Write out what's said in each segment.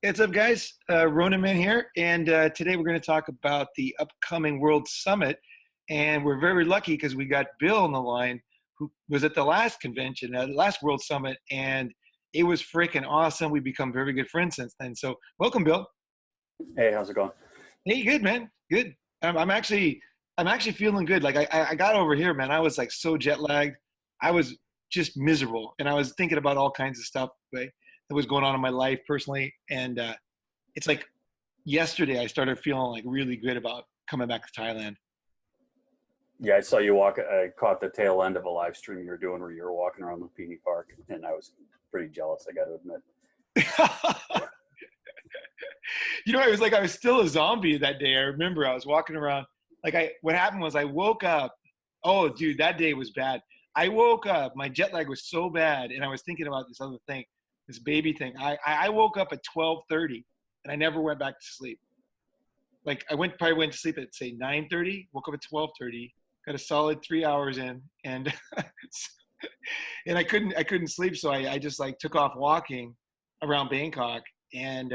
What's up, guys? Ronin here, and today we're going to talk about the upcoming World Summit. And we're very lucky because we got Bill on the line, who was at the last convention, the last World Summit, and it was freaking awesome. We've become very good friends since then. So, welcome, Bill. Hey, how's it going? Hey, good man, good. I'm actually feeling good. Like I got over here, man. I was like so jet lagged. I was just miserable, and I was thinking about all kinds of stuff that was going on in my life personally, and it's like yesterday I started feeling like really good about coming back to Thailand. Yeah, I saw you walk. I caught the tail end of a live stream you were doing where you were walking around Lumpini Park, and I was pretty jealous, I got to admit. It was like I was still a zombie that day. I remember I was walking around. What happened was I woke up. Oh, dude, that day was bad. I woke up. My jet lag was so bad, and I was thinking about this other thing, this baby thing. I woke up at 12:30, and I never went back to sleep. Like probably went to sleep at say 9:30. Woke up at 12:30. Got a solid 3 hours in, and and I couldn't sleep, so I just like took off walking around Bangkok, and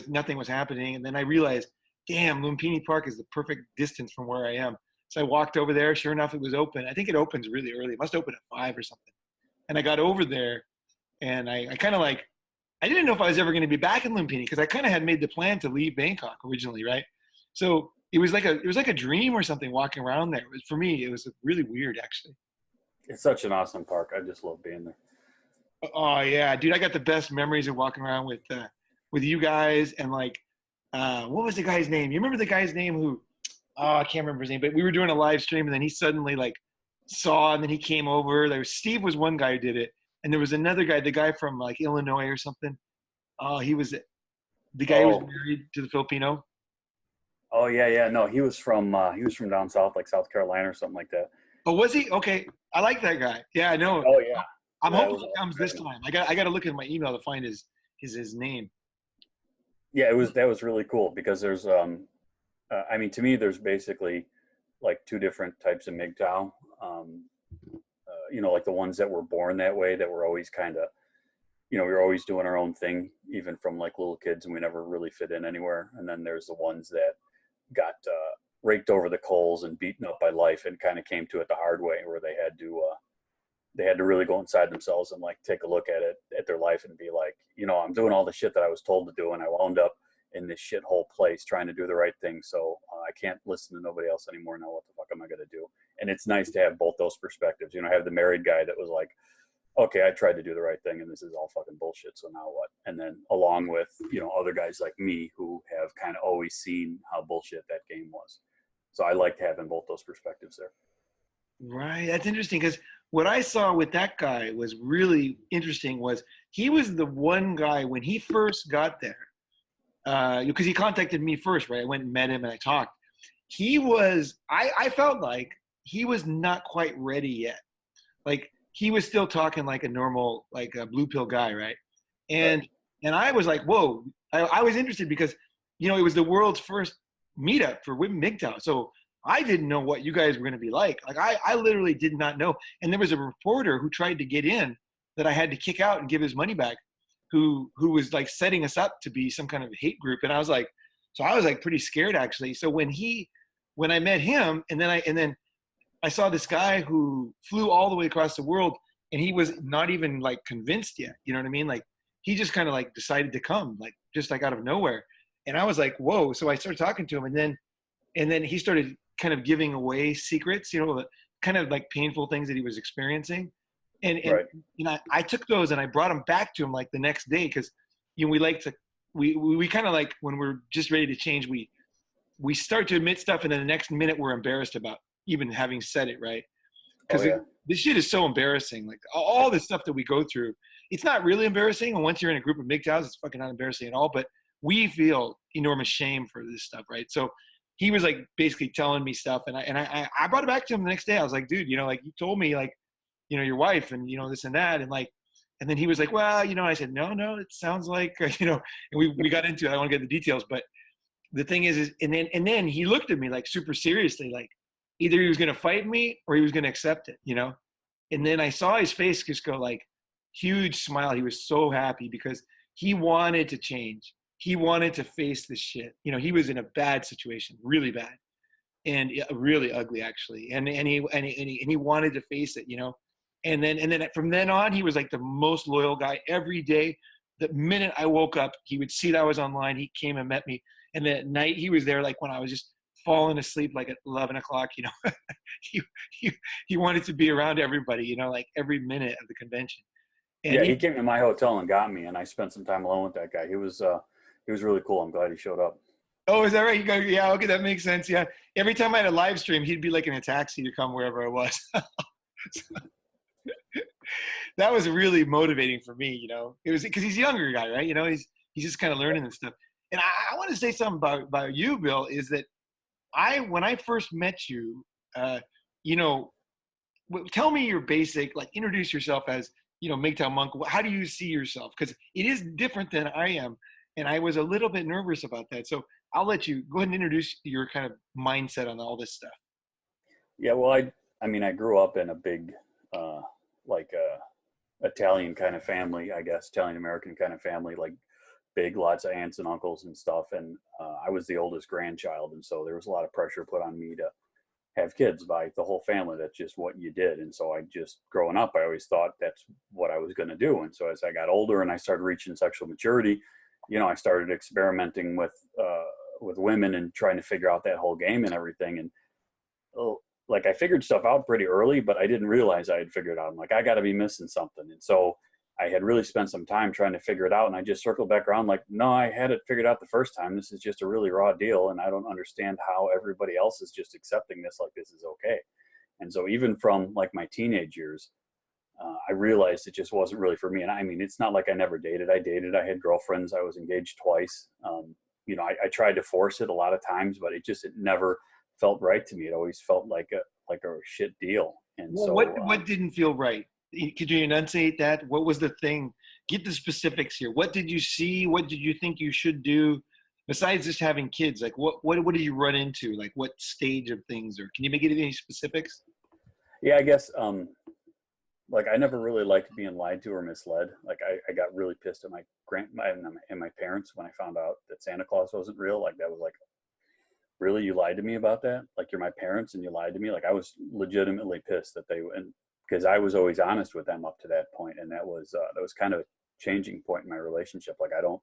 nothing was happening, and then I realized, damn, Lumpini Park is the perfect distance from where I am. So I walked over there. Sure enough, it was open. I think it opens really early. It must open at 5 or something. And I got over there, and I kind of like, I didn't know if I was ever going to be back in Lumpini because I kind of had made the plan to leave Bangkok originally, right? So it was like a dream or something walking around there. For me, it was really weird, actually. It's such an awesome park. I just love being there. Oh yeah, dude, I got the best memories of walking around with you guys, and like, what was the guy's name? You remember the guy's name who? Oh, I can't remember his name, but we were doing a live stream, and then he suddenly like saw, and then he came over. Steve was one guy who did it, and there was another guy, the guy from like Illinois or something. Oh, he was the guy who was Oh, married to the Filipino. oh yeah, yeah. No, he was from down south, like South Carolina or something like that. Oh, was he? Okay, I like that guy. Yeah, I know. Oh yeah, I'm yeah. It hoping was he awesome comes this having him. time. I got to look at my email to find his name. Yeah, that was really cool because I mean, to me, there's basically like two different types of MGTOW. Like the ones that were born that way, that were always kind of, we were always doing our own thing, even from like little kids, and we never really fit in anywhere. And then there's the ones that got raked over the coals and beaten up by life, and kind of came to it the hard way, where they had to really go inside themselves and like take a look at their life and be like, I'm doing all the shit that I was told to do, and I wound up in this shithole place trying to do the right thing. So I can't listen to nobody else anymore. Now what the fuck am I going to do? And it's nice to have both those perspectives. I have the married guy that was like, okay, I tried to do the right thing, and this is all fucking bullshit. So now what? And then along with, other guys like me who have kind of always seen how bullshit that game was. So I liked having both those perspectives there. Right. That's interesting because what I saw with that guy was really interesting. Was he was the one guy when he first got there, because he contacted me first, right? I went and met him and I talked. I felt like he was not quite ready yet. Like he was still talking like a normal, like a blue pill guy, right? Right. And and I was like, whoa. I was interested because, it was the world's first meetup for women MGTOW. So I didn't know what you guys were going to be like. Like I literally did not know. And there was a reporter who tried to get in that I had to kick out and give his money back, who was like setting us up to be some kind of hate group. And I was like pretty scared actually. So when I met him, and then I saw this guy who flew all the way across the world, and he was not even like convinced yet. You know what I mean? Like he just kind of like decided to come, like just like out of nowhere. And I was like, whoa. So I started talking to him, and then he started kind of giving away secrets, the kind of like painful things that he was experiencing. And Right. I took those and I brought them back to him like the next day because we like to we kind of like when we're just ready to change, we start to admit stuff, and then the next minute we're embarrassed about even having said it, right? Oh Because yeah. this shit is so embarrassing. Like all the stuff that we go through, it's not really embarrassing. And once you're in a group of MGTOWs, it's fucking not embarrassing at all. But we feel enormous shame for this stuff, right? So he was like basically telling me stuff, and I brought it back to him the next day. I was like, dude, like you told me like, your wife and this and that, and like, and then he was like, well, I said, no, it sounds like, and we got into it. I don't want to get the details, but the thing is, and then he looked at me like super seriously, like either he was going to fight me or he was going to accept it. And then I saw his face just go like huge smile. He was so happy because he wanted to change. He wanted to face this shit. You know, he was in a bad situation, really bad, and really ugly actually. And he wanted to face it, you know. And then from then on, he was like the most loyal guy every day. The minute I woke up, he would see that I was online. He came and met me. And then at night, he was there like when I was just falling asleep, like at 11 o'clock, you know. he, he, he wanted to be around everybody, you know, like every minute of the convention. And Yeah, he came to my hotel and got me, and I spent some time alone with that guy. He was really cool. I'm glad he showed up. oh, is that right? You go, yeah, okay, that makes sense. Yeah. Every time I had a live stream, he'd be like in a taxi to come wherever I was. That was really motivating for me, you know. It was because he's a younger guy, right? You know, he's just kind of learning this stuff. And I want to say something about you, Bill, is that when I first met you, you know, tell me your basic, like introduce yourself as, you know, MGTOW monk. How do you see yourself? Because it is different than I am. And I was a little bit nervous about that. So I'll let you go ahead and introduce your kind of mindset on all this stuff. Yeah, well, I mean, I grew up in a big, like Italian kind of family, I guess, Italian American kind of family, like big, lots of aunts and uncles and stuff. And I was the oldest grandchild, and so there was a lot of pressure put on me to have kids by the whole family. That's just what you did. And so I just, growing up, I always thought that's what I was going to do. And so as I got older and I started reaching sexual maturity, you know, I started experimenting with women and trying to figure out that whole game and everything. And like I figured stuff out pretty early, but I didn't realize I had figured it out. I'm like, I got to be missing something. And so I had really spent some time trying to figure it out. And I just circled back around like, no, I had it figured out the first time. This is just a really raw deal. And I don't understand how everybody else is just accepting this like this is okay. And so even from like my teenage years, I realized it just wasn't really for me. And I mean, it's not like I never dated. I dated, I had girlfriends, I was engaged twice. You know, I tried to force it a lot of times, but it never felt right to me. It always felt like a shit deal. And Well, so what didn't feel right? Could you enunciate that? What was the thing? Get the specifics here. What did you see? What did you think you should do? Besides just having kids, like what did you run into? Like what stage of things? Or can you make it any specifics? yeah, I guess like I never really liked being lied to or misled. Like I got really pissed at my and my parents when I found out that Santa Claus wasn't real. Like that was like, really, you lied to me about that? Like you're my parents and you lied to me? Like I was legitimately pissed that and because I was always honest with them up to that point, and that was kind of a changing point in my relationship. Like I don't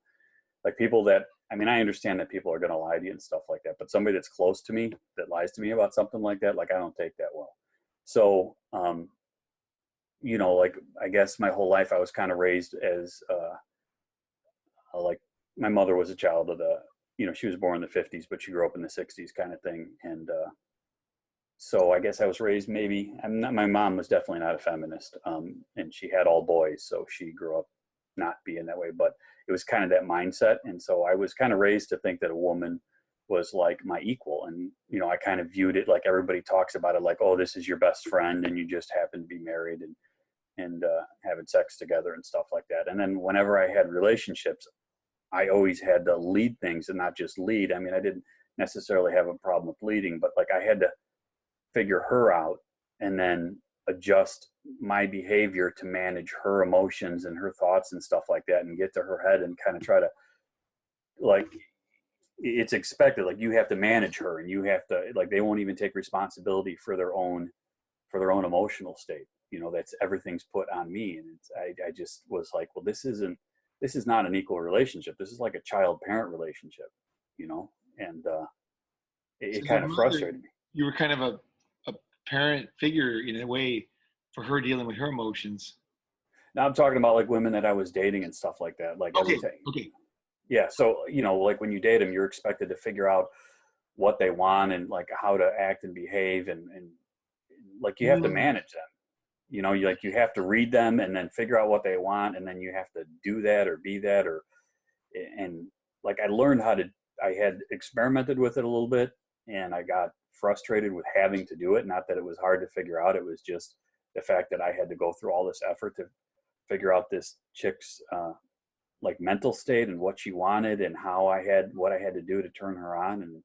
like people that, I mean, I understand that people are going to lie to you and stuff like that, but somebody that's close to me that lies to me about something like that, like I don't take that well. So you know, like I guess my whole life I was kind of raised as like my mother was a child of the, you know, she was born in the 50s, but she grew up in the 60s kind of thing. And so I guess I was raised maybe, my mom was definitely not a feminist. And she had all boys, so she grew up not being that way, but it was kind of that mindset. And so I was kind of raised to think that a woman was like my equal. And, you know, I kind of viewed it like everybody talks about it, like, oh, this is your best friend and you just happen to be married and having sex together and stuff like that. And then whenever I had relationships, I always had to lead things and not just lead. I mean, I didn't necessarily have a problem with leading, but like I had to figure her out and then adjust my behavior to manage her emotions and her thoughts and stuff like that and get to her head and kind of try to, like, it's expected, like you have to manage her and you have to, like, they won't even take responsibility for their own emotional state. You know, that's, everything's put on me. And it's, I just was like, well, this is not an equal relationship. This is like a child-parent relationship, you know? And it So kind of frustrated me. you were kind of a parent figure in a way for her dealing with her emotions. Now I'm talking about like women that I was dating and stuff like that, like Okay. everything. Okay. Yeah. So, you know, like when you date them, you're expected to figure out what they want and like how to act and behave. And like you have to manage them, you know, you have to read them and then figure out what they want. And then you have to do that or be that, and like I learned I had experimented with it a little bit and I got frustrated with having to do it. Not that it was hard to figure out. It was just the fact that I had to go through all this effort to figure out this chick's like mental state and what she wanted and what I had to do to turn her on. And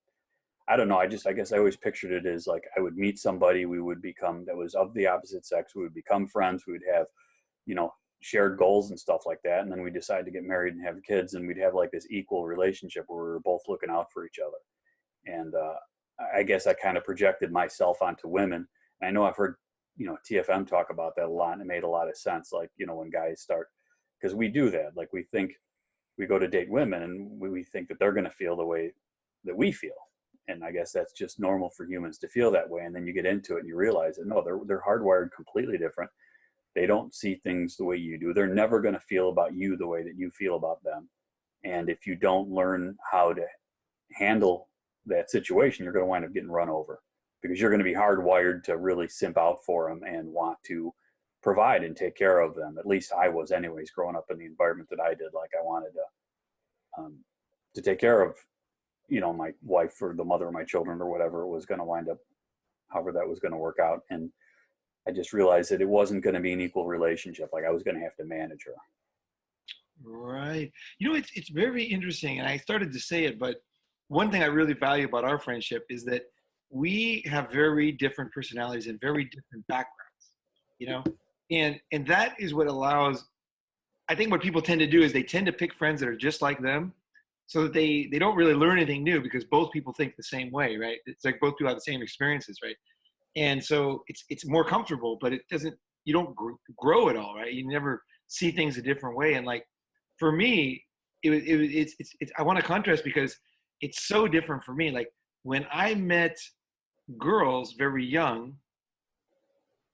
I don't know. I guess I always pictured it as like I would meet somebody, we would become, that was of the opposite sex. We would become friends. We would have, you know, shared goals and stuff like that. And then we decided to get married and have kids, and we'd have like this equal relationship where we were both looking out for each other. And I guess I kind of projected myself onto women. And I know I've heard, TFM talk about that a lot, and it made a lot of sense. Like, when guys start, because we do that, like we think we go to date women and we think that they're going to feel the way that we feel. And I guess that's just normal for humans to feel that way. And then you get into it and you realize that no, they're hardwired completely different. They don't see things the way you do. They're never going to feel about you the way that you feel about them. And if you don't learn how to handle that situation, you're going to wind up getting run over, because you're going to be hardwired to really simp out for them and want to provide and take care of them. At least I was anyways, growing up in the environment that I did. Like I wanted to take care of, my wife or the mother of my children or whatever it was going to wind up, however that was going to work out. And I just realized that it wasn't going to be an equal relationship. Like I was going to have to manage her. Right. It's very interesting. And I started to say it, but one thing I really value about our friendship is that we have very different personalities and very different backgrounds, and that is what allows, I think what people tend to do is they tend to pick friends that are just like them, so that they don't really learn anything new, because both people think the same way, right? It's like both people have the same experiences, right? And so it's more comfortable, but you don't grow at all, right? You never see things a different way. And like, for me, it's I want to contrast, because it's so different for me. Like when I met girls very young,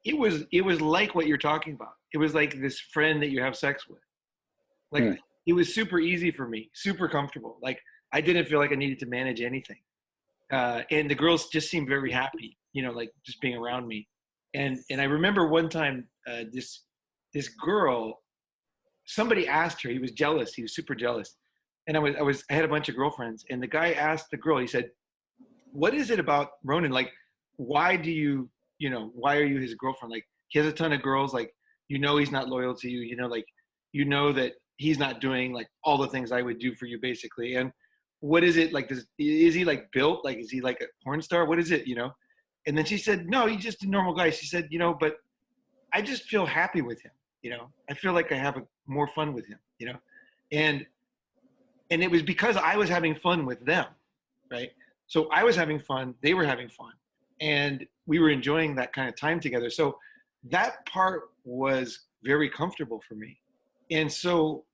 it was like what you're talking about. It was like this friend that you have sex with. Like it was super easy for me, super comfortable. Like I didn't feel like I needed to manage anything. And the girls just seemed very happy, like just being around me. And I remember one time, this girl, somebody asked her, he was jealous, he was super jealous. And I had a bunch of girlfriends, and the guy asked the girl, he said, "What is it about Ronin? Like, why are you his girlfriend? Like, he has a ton of girls, like, he's not loyal to you, like, that he's not doing like all the things I would do for you, basically. And what is it like? Is he like built? Like, is he like a porn star? What is it? And then she said, no, he's just a normal guy. She said, but I just feel happy with him. I feel like I have more fun with him, and it was because I was having fun with them. Right. So I was having fun. They were having fun, and we were enjoying that kind of time together. So that part was very comfortable for me. And so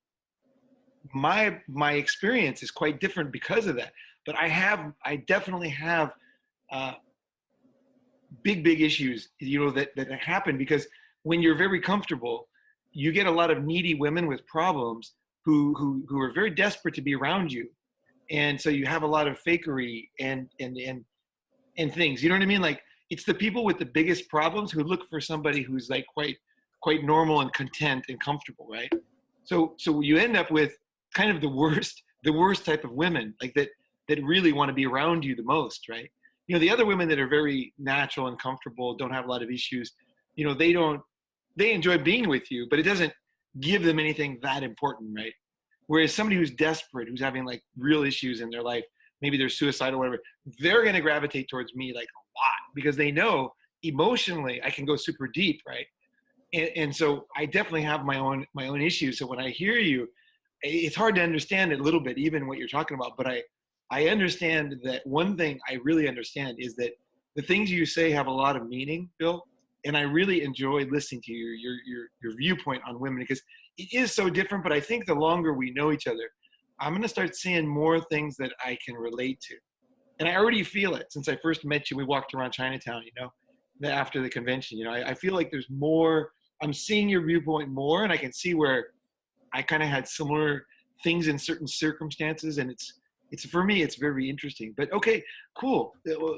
my experience is quite different because of that. But I definitely have big issues, that happen, because when you're very comfortable, you get a lot of needy women with problems who are very desperate to be around you. And so you have a lot of fakery and things, you know what I mean? Like, it's the people with the biggest problems who look for somebody who's like quite normal and content and comfortable, right? So you end up with kind of the worst type of women, like that really want to be around you the most, right? The other women that are very natural and comfortable, don't have a lot of issues, they enjoy being with you, but it doesn't give them anything that important, right? Whereas somebody who's desperate, who's having like real issues in their life, maybe they're suicidal or whatever, they're going to gravitate towards me like a lot, because they know emotionally I can go super deep, right? And so I definitely have my own issues. So when I hear you, it's hard to understand it a little bit, even what you're talking about. But I understand that one thing I really understand is that the things you say have a lot of meaning, Bill. And I really enjoy listening to your viewpoint on women, because it is so different. But I think the longer we know each other, I'm going to start seeing more things that I can relate to. And I already feel it since I first met you. We walked around Chinatown, after the convention. I feel like there's more. I'm seeing your viewpoint more, and I can see where I kind of had similar things in certain circumstances. And it's for me, it's very interesting. But okay, cool. Well,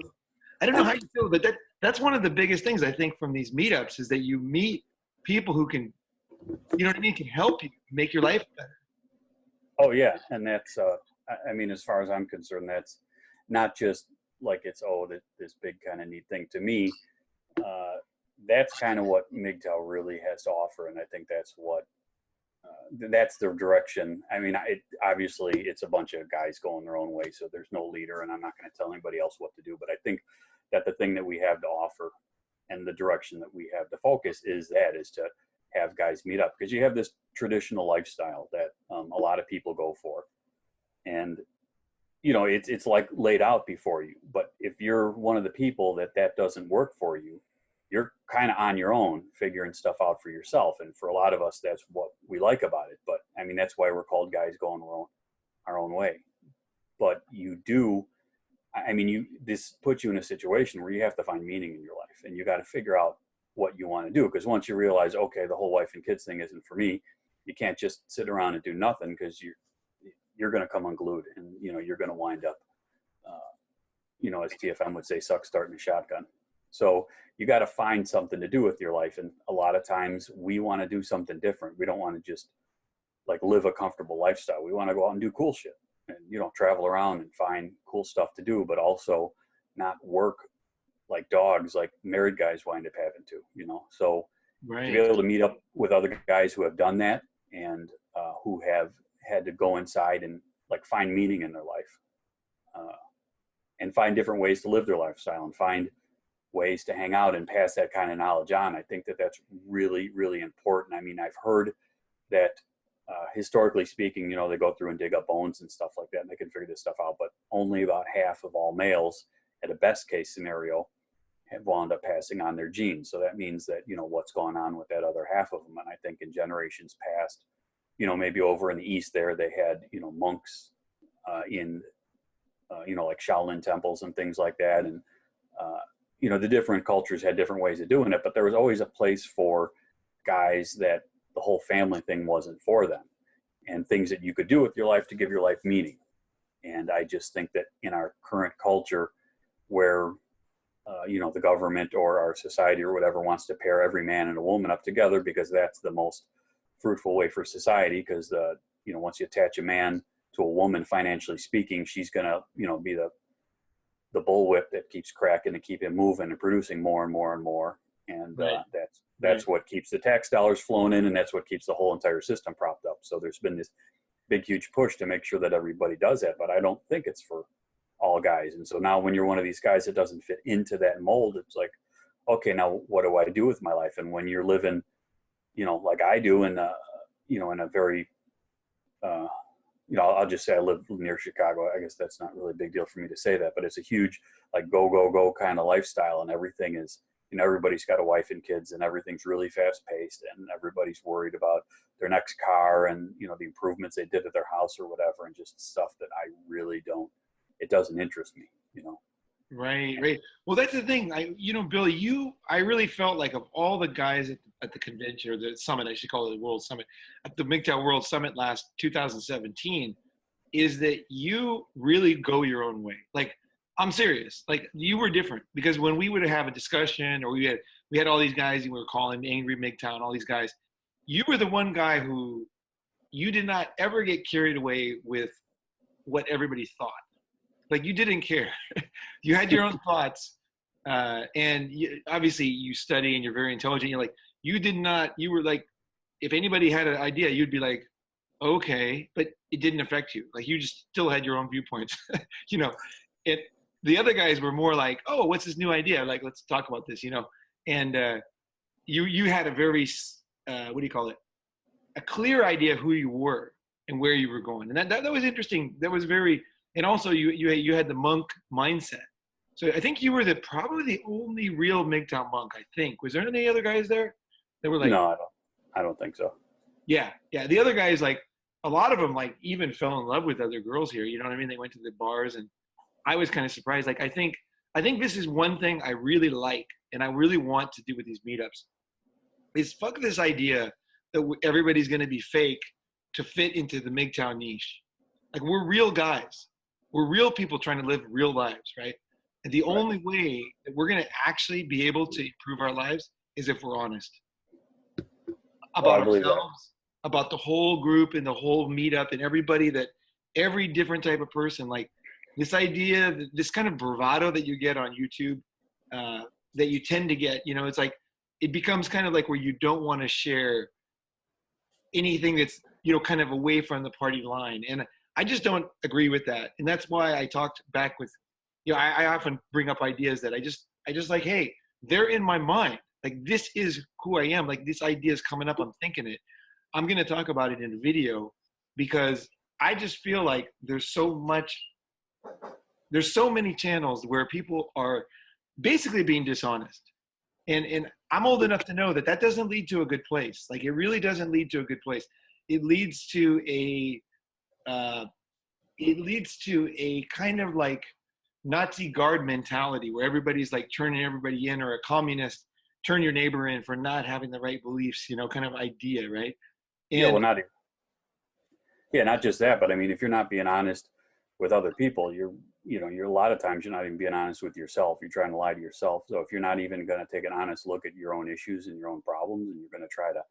I don't know how you feel, but that's one of the biggest things I think from these meetups, is that you meet people who can, can help you make your life better. Oh yeah. And that's, I mean, as far as I'm concerned, that's not just like it's, this big kind of neat thing to me. That's kind of what MGTOW really has to offer. And I think that's what, that's the direction. I mean, obviously it's a bunch of guys going their own way, so there's no leader, and I'm not going to tell anybody else what to do. But I think that the thing that we have to offer and the direction that we have to focus is to have guys meet up, because you have this traditional lifestyle that a lot of people go for. And, you know, it's like laid out before you. But if you're one of the people that doesn't work for you, you're kind of on your own figuring stuff out for yourself. And for a lot of us, that's what we like about it. But I mean, that's why we're called guys going our own way. But this puts you in a situation where you have to find meaning in your life, and you got to figure out what you want to do. Because once you realize, okay, the whole wife and kids thing isn't for me, you can't just sit around and do nothing, because you're going to come unglued, and, you know, you're going to wind up, as TFM would say, suck starting a shotgun. So you got to find something to do with your life. And a lot of times we want to do something different. We don't want to just like live a comfortable lifestyle. We want to go out and do cool shit and, you know, travel around and find cool stuff to do, but also not work like dogs, like married guys wind up having to, you know. So Right. to be able to meet up with other guys who have done that, and who have had to go inside and like find meaning in their life, and find different ways to live their lifestyle, and find ways to hang out and pass that kind of knowledge on. I think that's really, really important. I mean, I've heard that historically speaking, you know, they go through and dig up bones and stuff like that, and they can figure this stuff out, but only about half of all males, at a best case scenario, have wound up passing on their genes. So that means that, you know, what's going on with that other half of them. And I think in generations past, you know, maybe over in the East there, they had, you know, monks in, you know, like Shaolin temples and things like that. And, you know, the different cultures had different ways of doing it, but there was always a place for guys that the whole family thing wasn't for them, and things that you could do with your life to give your life meaning. And I just think that in our current culture, where you know, the government or our society or whatever wants to pair every man and a woman up together because that's the most fruitful way for society, because you know, once you attach a man to a woman, financially speaking, she's gonna, you know, be the bullwhip that keeps cracking to keep him moving and producing more and more and more. And Right. that's what keeps the tax dollars flowing in, and that's what keeps the whole entire system propped up. So there's been this big, huge push to make sure that everybody does that, but I don't think it's for all guys. And so now when you're one of these guys that doesn't fit into that mold, it's like, okay, now what do I do with my life? And when you're living, you know, like I do in you know, in a very, you know, I'll just say I live near Chicago. I guess that's not really a big deal for me to say that, but it's a huge, like, go, go, go kind of lifestyle. And everything is, you know, everybody's got a wife and kids, and everything's really fast paced, and everybody's worried about their next car and, you know, the improvements they did at their house or whatever, and just stuff that I really don't, it doesn't interest me, you know? Right. Well, that's the thing. You know, Billy, I really felt like of all the guys at the convention, or the summit, I should call it the World Summit, at the MGTOW World Summit last 2017, is that you really go your own way. Like, I'm serious. Like, you were different, because when we would have a discussion, or we had all these guys, and we were calling Angry MGTOW and all these guys, you were the one guy who, you did not ever get carried away with what everybody thought. Like, you didn't care. You had your own thoughts, and obviously you study and you're very intelligent. You're like, you were like, if anybody had an idea, you'd be like, okay, but it didn't affect you. Like, you just still had your own viewpoints. You know, the other guys were more like, oh, what's this new idea? Like, let's talk about this, you know? And you had a very, what do you call it? A clear idea of who you were and where you were going. And that was interesting. That was very, and also you had the monk mindset. So I think you were probably the only real MGTOW monk, I think. Was there any other guys there that were like? No, I don't think so. Yeah. The other guys, like, a lot of them, like, even fell in love with other girls here. You know what I mean? They went to the bars, and I was kind of surprised. Like, I think this is one thing I really like, and I really want to do with these meetups, is fuck this idea that everybody's going to be fake to fit into the MGTOW niche. Like, we're real guys. We're real people trying to live real lives, right? And the only way that we're going to actually be able to improve our lives is if we're honest about ourselves, about the whole group and the whole meetup and every different type of person. Like, this idea, this kind of bravado that you get on YouTube, that you tend to get, you know, it's like, it becomes kind of like where you don't want to share anything that's, you know, kind of away from the party line. And I just don't agree with that. And that's why I talked back with, you know, I often bring up ideas that I just like, hey, they're in my mind. Like, this is who I am. Like, this idea is coming up. I'm thinking it. I'm going to talk about it in a video because I just feel like there's so many channels where people are basically being dishonest. And I'm old enough to know that that doesn't lead to a good place. Like, it really doesn't lead to a good place. It leads to a kind of like Nazi guard mentality where everybody's like turning everybody in, or a communist turn your neighbor in for not having the right beliefs, kind of idea, right? Yeah, well, And not just that, but I mean, if you're not being honest with other people, you're a lot of times you're not even being honest with yourself. You're trying to lie to yourself. So if you're not even going to take an honest look at your own issues and your own problems, and you're going to try to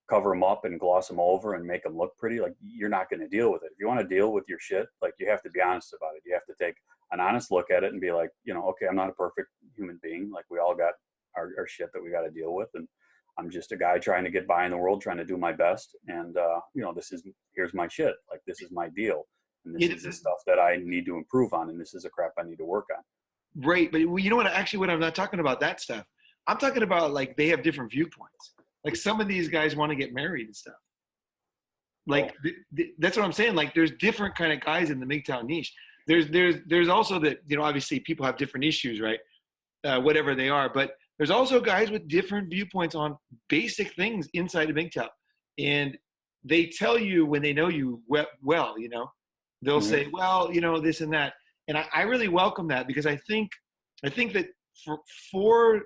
cover them up and gloss them over and make them look pretty, like, you're not going to deal with it. If you want to deal with your shit, like, you have to be honest about it. You have to take an honest look at it and be like, okay, I'm not a perfect human being. Like, we all got our shit that we got to deal with. And I'm just a guy trying to get by in the world, trying to do my best. And, here's my shit. Like, this is my deal. And this is the stuff that I need to improve on. And this is the crap I need to work on. right. But you know what? Actually, what I'm not talking about that stuff. I'm talking about, like, they have different viewpoints. Like, some of these guys want to get married and stuff. Like, that's what I'm saying. Like, there's different kind of guys in the MGTOW niche. There's also that, obviously people have different issues, right? Whatever they are. But there's also guys with different viewpoints on basic things inside of MGTOW. And they tell you when they know you well, they'll say, well, this and that. And I really welcome that, because I think that for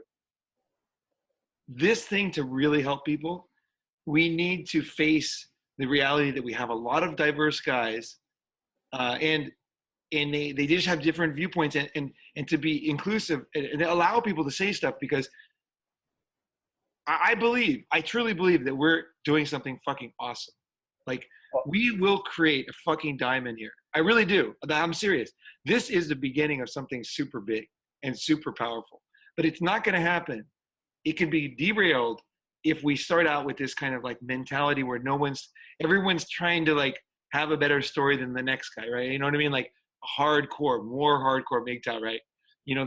this thing to really help people, we need to face the reality that we have a lot of diverse guys, and they just have different viewpoints, and to be inclusive and allow people to say stuff, because I truly believe that we're doing something fucking awesome. Like, we will create a fucking diamond here. I really do. I'm serious. This is the beginning of something super big and super powerful, but it's not going to happen. It can be derailed if we start out with this kind of like mentality where everyone's trying to like have a better story than the next guy, right? You know what I mean? Like, more hardcore MGTOW, right?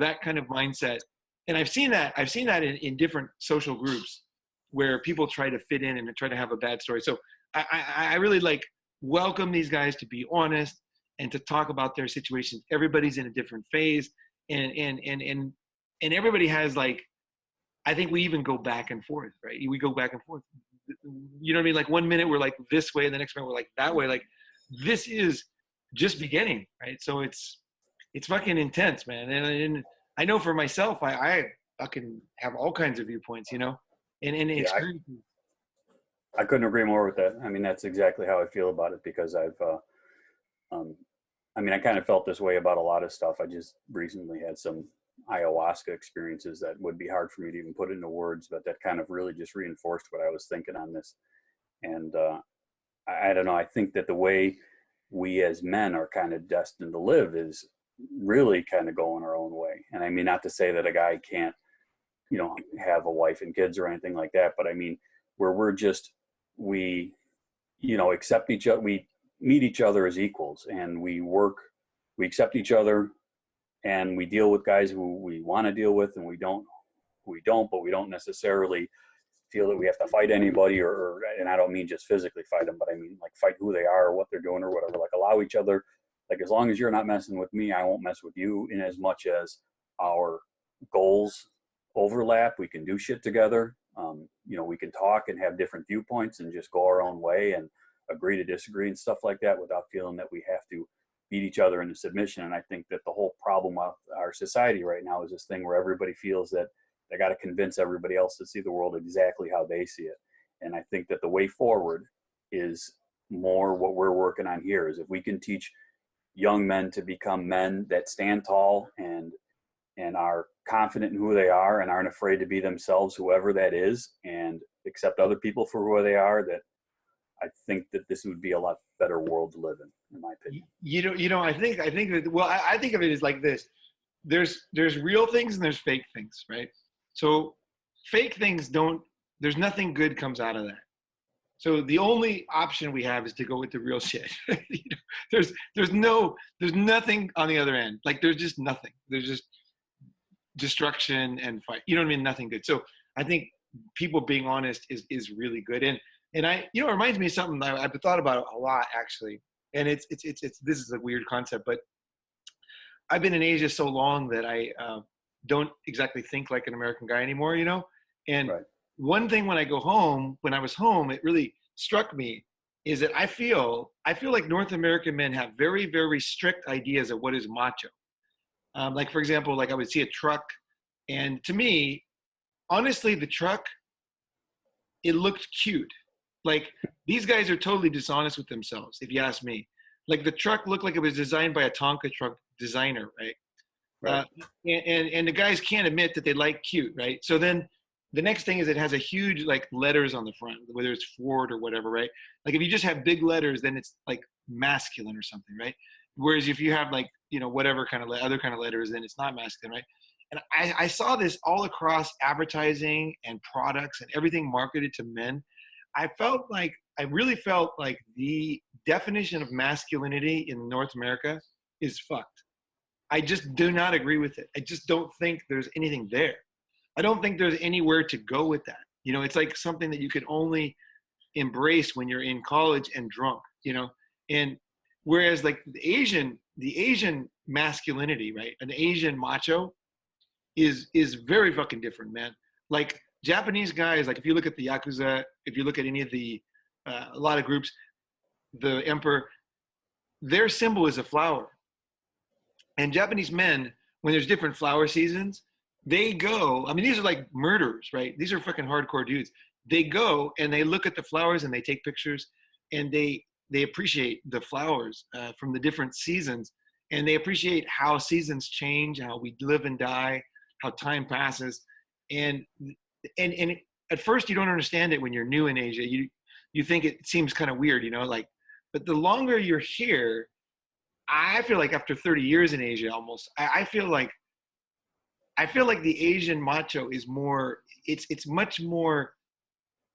That kind of mindset. And I've seen that in different social groups where people try to fit in and try to have a bad story. So I really like welcome these guys to be honest and to talk about their situations. Everybody's in a different phase, and everybody has, like, I think we even go back and forth, right? We go back and forth. You know what I mean? Like, one minute we're like this way, and the next minute we're like that way. Like, this is just beginning, right? So it's fucking intense, man. And I know for myself, I fucking have all kinds of viewpoints, and experiences. I couldn't agree more with that. I mean, that's exactly how I feel about it, because I kind of felt this way about a lot of stuff. I just recently had some ayahuasca experiences that would be hard for me to even put into words, but that kind of really just reinforced what I was thinking on this. And I don't know. I think that the way we as men are kind of destined to live is really kind of going our own way. And I mean, not to say that a guy can't, have a wife and kids or anything like that, but I mean, where we accept each other, we meet each other as equals, and we accept each other, and we deal with guys who we want to deal with, and we don't, but we don't necessarily feel that we have to fight anybody, and I don't mean just physically fight them, but I mean like fight who they are or what they're doing or whatever. Like, allow each other, like, as long as you're not messing with me, I won't mess with you. In as much as our goals overlap, we can do shit together. We can talk and have different viewpoints and just go our own way and agree to disagree and stuff like that, without feeling that we have to beat each other into submission. And I think that the whole problem of our society right now is this thing where everybody feels that they got to convince everybody else to see the world exactly how they see it. And I think that the way forward is more what we're working on here, is if we can teach young men to become men that stand tall and are confident in who they are and aren't afraid to be themselves, whoever that is, and accept other people for who they are, that I think that this would be a lot better world to live in my opinion. I think that, well, I think of it as like this. There's real things and there's fake things, right? So fake things there's nothing good comes out of that. So the only option we have is to go with the real shit. There's nothing on the other end. Like, there's just nothing. There's just destruction and fight. You know what I mean? Nothing good. So I think people being honest is really good. And I, it reminds me of something I've thought about a lot actually. And it's this is a weird concept, but I've been in Asia so long that I don't exactly think like an American guy anymore, And Right. one thing when I was home, it really struck me is that I feel like North American men have very, very strict ideas of what is macho. Like for example, like I would see a truck, and to me, honestly, the truck, it looked cute. Like these guys are totally dishonest with themselves, if you ask me. Like the truck looked like it was designed by a Tonka truck designer, right? Right. Uh, and the guys can't admit that they like cute, right? So then the next thing is it has a huge like letters on the front, whether it's Ford or whatever, right? Like if you just have big letters, then it's like masculine or something, right? Whereas if you have like whatever kind of other kind of letters, then it's not masculine, right? And I saw this all across advertising and products and everything marketed to men. I really felt like the definition of masculinity in North America is fucked. I just do not agree with it. I just don't think there's anything there. I don't think there's anywhere to go with that. It's like something that you can only embrace when you're in college and drunk. And whereas like the Asian masculinity, right? An Asian macho is very fucking different, man. Like Japanese guys, like if you look at the Yakuza, if you look at any of the a lot of groups, the emperor, their symbol is a flower. And Japanese men, when there's different flower seasons, they go. I mean, these are like murderers, right? These are fucking hardcore dudes. They go and they look at the flowers and they take pictures, and they appreciate the flowers from the different seasons, and they appreciate how seasons change, how we live and die, how time passes, and and at first you don't understand it when you're new in Asia. You think it seems kind of weird, like, but the longer you're here, I feel like after 30 years in Asia, almost, I feel like the Asian macho is more. It's much more.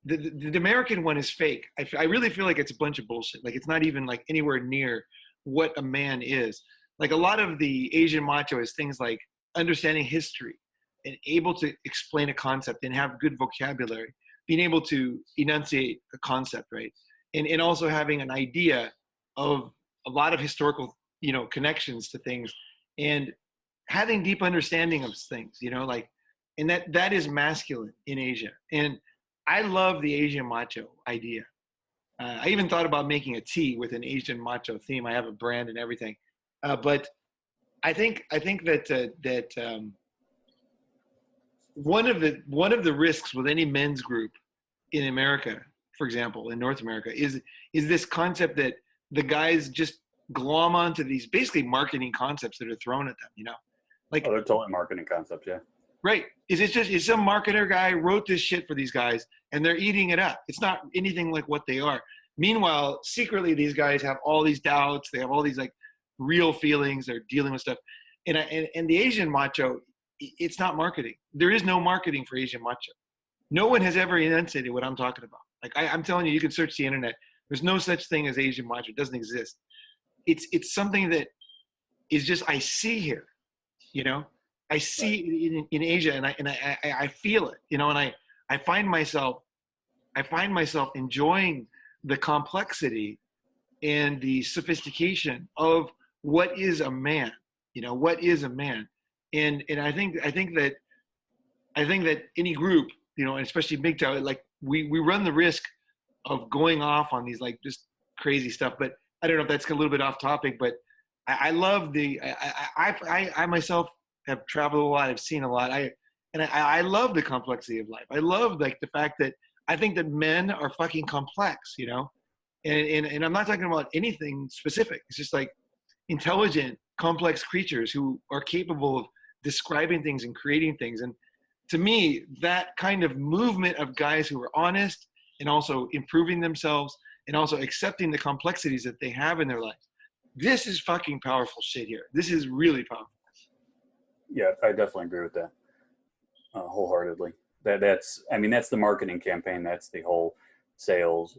The American one is fake. I really feel like it's a bunch of bullshit. Like it's not even like anywhere near what a man is. Like a lot of the Asian macho is things like understanding history and able to explain a concept and have good vocabulary, being able to enunciate a concept, right? And also having an idea of a lot of historical, connections to things, and having deep understanding of things, like, and that is masculine in Asia. And I love the Asian macho idea. I even thought about making a tee with an Asian macho theme. I have a brand and everything, but I think that one of the risks with any men's group in America, for example, in North America, is this concept that the guys just glom onto these basically marketing concepts that are thrown at them. Like, Oh, they're totally marketing concepts. Yeah. right? Is some marketer guy wrote this shit for these guys and they're eating it up? It's not anything like what they are. Meanwhile, secretly, these guys have all these doubts. They have all these like real feelings. They're dealing with stuff. And the Asian macho, it's not marketing. There is no marketing for Asian macho. No one has ever enunciated what I'm talking about. Like I'm telling you, you can search the internet. There's no such thing as Asian macho. It doesn't exist. It's something that is just I see here. I see it in Asia, and I feel it. And I find myself enjoying the complexity and the sophistication of what is a man. What is a man, and I think that any group, and especially MGTOW, like we run the risk of going off on these like just crazy stuff. But I don't know if that's a little bit off topic, but I love I myself have traveled a lot. I've seen a lot. I love the complexity of life. I love like the fact that I think that men are fucking complex, and I'm not talking about anything specific. It's just like intelligent, complex creatures who are capable of describing things and creating things. And to me, that kind of movement of guys who are honest and also improving themselves and also accepting the complexities that they have in their life. This is fucking powerful shit here. This is really powerful. Yeah, I definitely agree with that wholeheartedly. That's the marketing campaign. That's the whole sales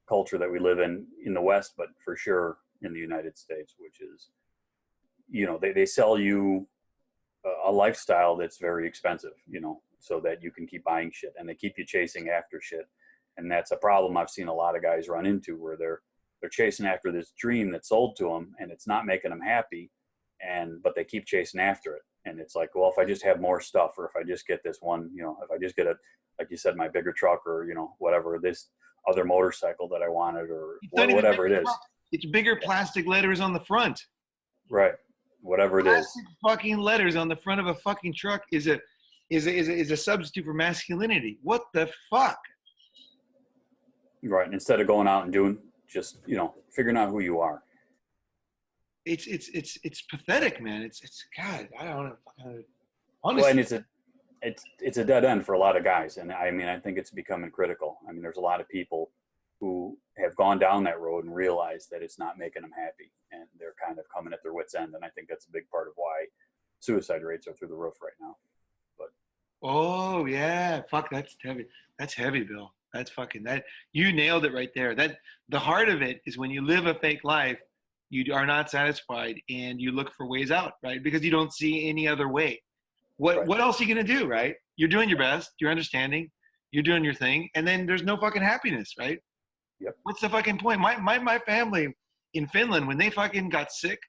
culture that we live in the West, but for sure in the United States, which is, they sell you a lifestyle that's very expensive, you know, so that you can keep buying shit, and they keep you chasing after shit. And that's a problem I've seen a lot of guys run into, where they're chasing after this dream that's sold to them, and it's not making them happy, but they keep chasing after it. And it's like, well, if I just have more stuff, or if I just get this one, you know, if I just get like you said, my bigger truck, or, you know, whatever, this other motorcycle that I wanted, or whatever it is. It's bigger plastic letters on the front. Right. Whatever it is. Plastic fucking letters on the front of a fucking truck is a substitute for masculinity. What the fuck? Right. Instead of going out and doing, just, you know, figuring out who you are. It's pathetic, man. It's God, I don't know. Honestly. Well, and it's a dead end for a lot of guys. And I mean, I think it's becoming critical. I mean, there's a lot of people who have gone down that road and realized that it's not making them happy, and they're kind of coming at their wits' end. And I think that's a big part of why suicide rates are through the roof right now. But oh yeah, fuck, that's heavy. That's heavy, Bill. That's fucking that. You nailed it right there. That the heart of it is when you live a fake life, you are not satisfied and you look for ways out, right? Because you don't see any other way. What else are you gonna do, right? You're doing your best. You're understanding. You're doing your thing, and then there's no fucking happiness, right? Yep. What's the fucking point? My family in Finland, when they fucking got sick,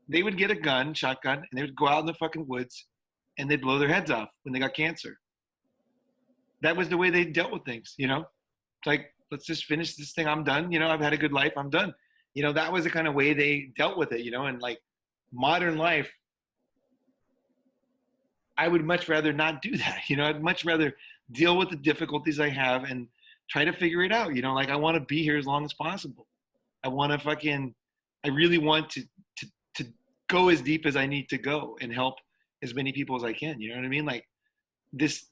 they would get a shotgun, and they would go out in the fucking woods, and they'd blow their heads off when they got cancer. That was the way they dealt with things, you know? It's like, let's just finish this thing. I'm done. You know, I've had a good life. I'm done. You know, that was the kind of way they dealt with it, you know? And like modern life, I would much rather not do that. You know, I'd much rather deal with the difficulties I have and try to figure it out. You know, like I want to be here as long as possible. I really want to go as deep as I need to go and help as many people as I can. You know what I mean? Like this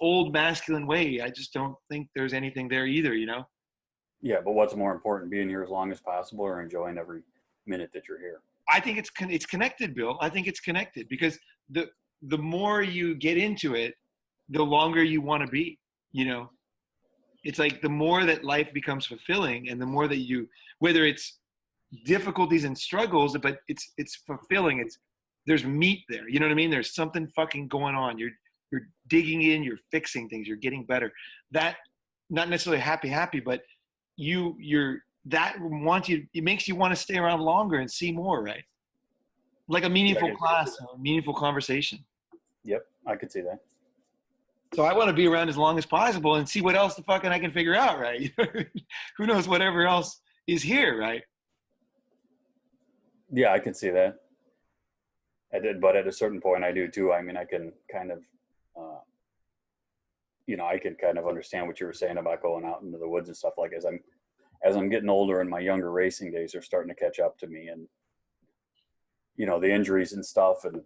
old masculine way, I just don't think there's anything there either, you know? Yeah, but what's more important, being here as long as possible or enjoying every minute that you're here? I think it's connected, Bill. I think it's connected because the more you get into it, the longer you want to be, you know? It's like the more that life becomes fulfilling and the more that you, whether it's difficulties and struggles, but it's fulfilling. There's meat there. You know what I mean? There's something fucking going on. You're digging in, you're fixing things, you're getting better. That, not necessarily happy, but it makes you want to stay around longer and see more, right? Like a meaningful class, a meaningful conversation. Yep, I could see that. So I want to be around as long as possible and see what else the fucking I can figure out, right? Who knows whatever else is here, right? Yeah, I can see that. I did, but at a certain point I do too. I mean, I can kind of, you know, I can kind of understand what you were saying about going out into the woods and stuff. Like as I'm getting older and my younger racing days are starting to catch up to me, and, you know, the injuries and stuff, and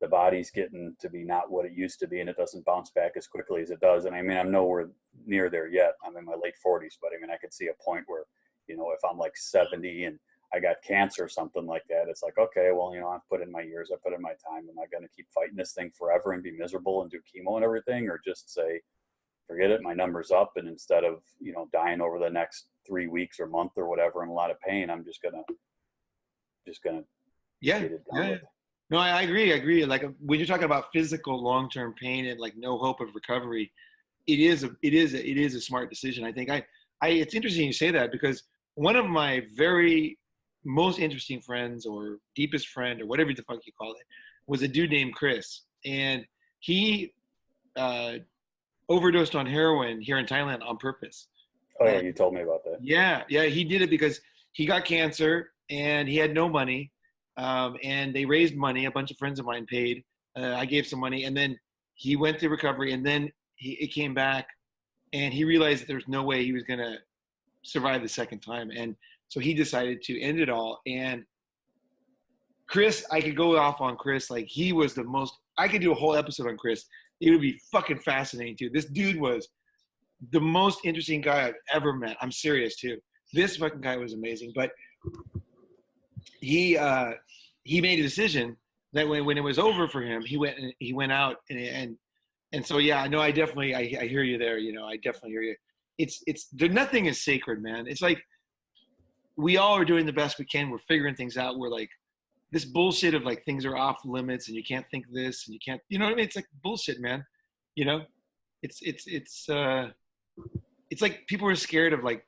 the body's getting to be not what it used to be, and it doesn't bounce back as quickly as it does. And I mean, I'm nowhere near there yet. I'm in my late 40s, but I mean, I could see a point where, you know, if I'm like 70 and I got cancer or something like that, it's like, okay, well, you know, I've put in my years, I put in my time. Am I going to keep fighting this thing forever and be miserable and do chemo and everything? Or just say, forget it, my number's up. And instead of, you know, dying over the next 3 weeks or month or whatever in a lot of pain, I'm just going to get it done with. No, I agree. Like when you're talking about physical long-term pain and like no hope of recovery, it is a smart decision. I think it's interesting you say that, because one of my very most interesting friends or deepest friend or whatever the fuck you call it was a dude named Chris, and he overdosed on heroin here in Thailand on purpose. Oh yeah, you told me about that. Yeah, he did it because he got cancer and he had no money. And they raised money. A bunch of friends of mine paid. I gave some money, and then he went through recovery, and then it came back, and he realized that there was no way he was going to survive the second time. And so he decided to end it all. And Chris, I could go off on Chris. Like he was I could do a whole episode on Chris. It would be fucking fascinating too. This dude was the most interesting guy I've ever met. I'm serious too. This fucking guy was amazing. But he made a decision that when it was over for him, he went out and so yeah, no, I hear you there. You know, I definitely hear you. It's nothing is sacred, man. It's like we all are doing the best we can. We're figuring things out. We're like this bullshit of like things are off limits and you can't think this and you can't, you know what I mean? It's like bullshit, man. You know, it's like people are scared of like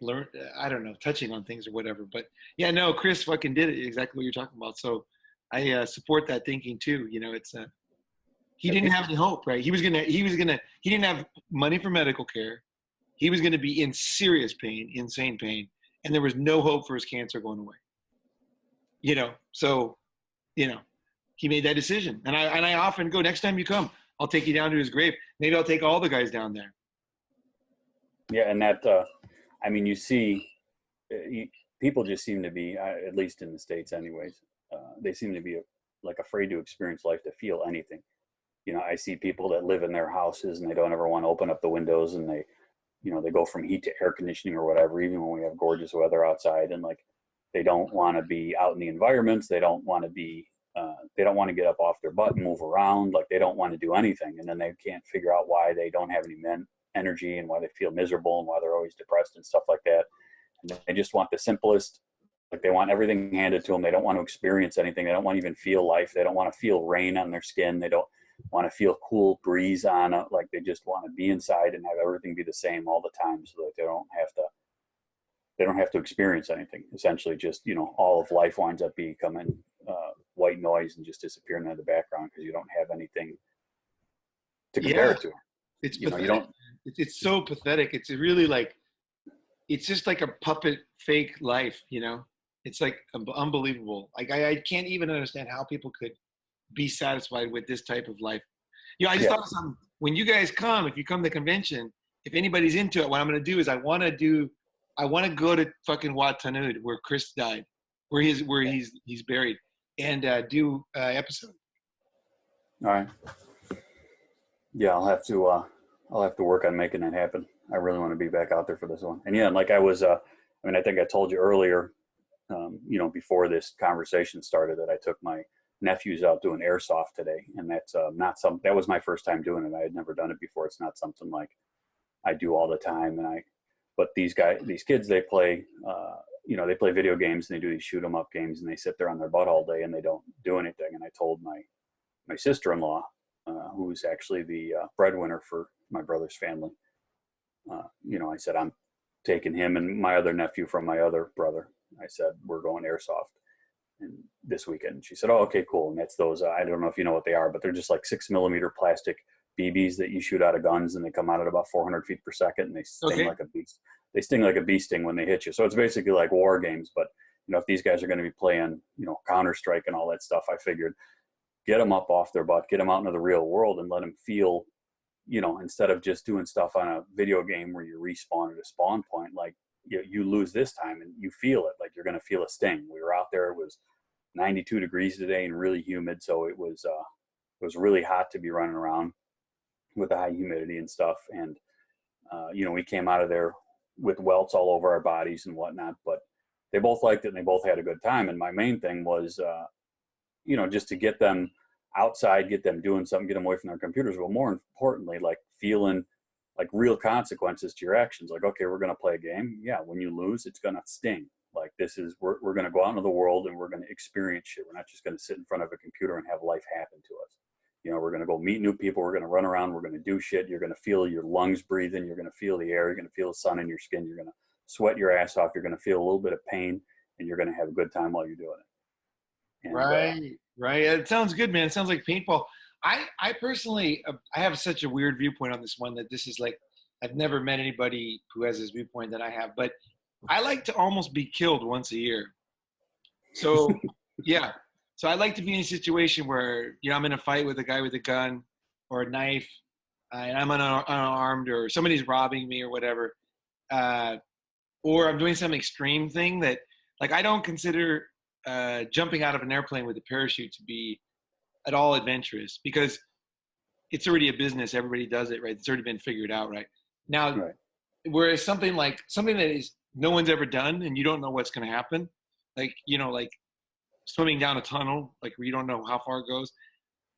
learn, I don't know, touching on things or whatever. But yeah, no, Chris fucking did it exactly what you're talking about. So I support that thinking too. You know, it's he didn't have any hope, right? He didn't have money for medical care. He was gonna be in serious pain, insane pain, and there was no hope for his cancer going away. You know, so you know, he made that decision. And I often go, next time you come, I'll take you down to his grave. Maybe I'll take all the guys down there. Yeah, and that I mean, you see, people just seem to be, at least in the States, anyways. They seem to be like afraid to experience life, to feel anything. You know, I see people that live in their houses and they don't ever want to open up the windows, and they, you know, they go from heat to air conditioning or whatever, even when we have gorgeous weather outside, and like they don't want to be out in the environments. They don't want to be, they don't want to get up off their butt and move around. Like they don't want to do anything, and then they can't figure out why they don't have any energy and why they feel miserable and why they're always depressed and stuff like that. And they just want the simplest, like they want everything handed to them. They don't want to experience anything. They don't want to even feel life. They don't want to feel rain on their skin. They don't want to feel cool breeze on it. Like they just want to be inside and have everything be the same all the time, so that they don't have to experience anything. Essentially, just, you know, all of life winds up becoming white noise and just disappearing in the background because you don't have anything to compare it to. It's you pathetic. know, you don't. It's so pathetic. It's really like, it's just like a puppet fake life, you know? It's like unbelievable. Like I can't even understand how people could be satisfied with this type of life. You know, I just thought of something. When you guys come, if you come to the convention, if anybody's into it, what I'm going to do is I want to go to fucking Wat Tanud, where Chris died, where he's buried, and do episode. All right. Yeah, I'll have to work on making that happen. I really want to be back out there for this one. And yeah, like I was, I mean, I think I told you earlier, you know, before this conversation started, that I took my nephews out doing airsoft today, and that's that was my first time doing it. I had never done it before. It's not something like I do all the time. But these kids, they play, you know, they play video games and they do these shoot 'em up games, and they sit there on their butt all day and they don't do anything. And I told my sister-in-law, who's actually the breadwinner for my brother's family, you know, I said, I'm taking him and my other nephew from my other brother. I said, we're going airsoft and this weekend. And she said, oh, okay, cool. And that's those, I don't know if you know what they are, but they're just like 6mm plastic BBs that you shoot out of guns, and they come out at about 400 feet per second, and they sting like a beast. They sting like a bee sting when they hit you. So it's basically like war games. But, you know, if these guys are going to be playing, you know, Counter-Strike and all that stuff, I figured get them up off their butt, get them out into the real world, and let them feel, you know, instead of just doing stuff on a video game where you respawn at a spawn point, like you lose this time and you feel it, like you're going to feel a sting. We were out there, it was 92 degrees today and really humid. So it was really hot to be running around with the high humidity and stuff. And, you know, we came out of there with welts all over our bodies and whatnot, but they both liked it and they both had a good time. And my main thing was, you know, just to get them outside, get them doing something, get them away from their computers, but more importantly, like feeling like real consequences to your actions. Like, okay, we're going to play a game. Yeah. When you lose, it's going to sting. Like we're going to go out into the world and we're going to experience shit. We're not just going to sit in front of a computer and have life happen to us. You know, we're going to go meet new people. We're going to run around. We're going to do shit. You're going to feel your lungs breathing. You're going to feel the air. You're going to feel the sun in your skin. You're going to sweat your ass off. You're going to feel a little bit of pain, and you're going to have a good time while you're doing it. And, right. It sounds good, man. It sounds like paintball. I personally, I have such a weird viewpoint on this one, that this is like, I've never met anybody who has this viewpoint that I have, but I like to almost be killed once a year. So, yeah. So I like to be in a situation where, you know, I'm in a fight with a guy with a gun or a knife, and I'm unarmed, or somebody's robbing me or whatever. Or I'm doing some extreme thing that, like, I don't consider jumping out of an airplane with a parachute to be at all adventurous, because it's already a business. Everybody does it, right? It's already been figured out, right? Now, right. Whereas something that is no one's ever done, and you don't know what's going to happen, like, you know, like swimming down a tunnel, like where you don't know how far it goes,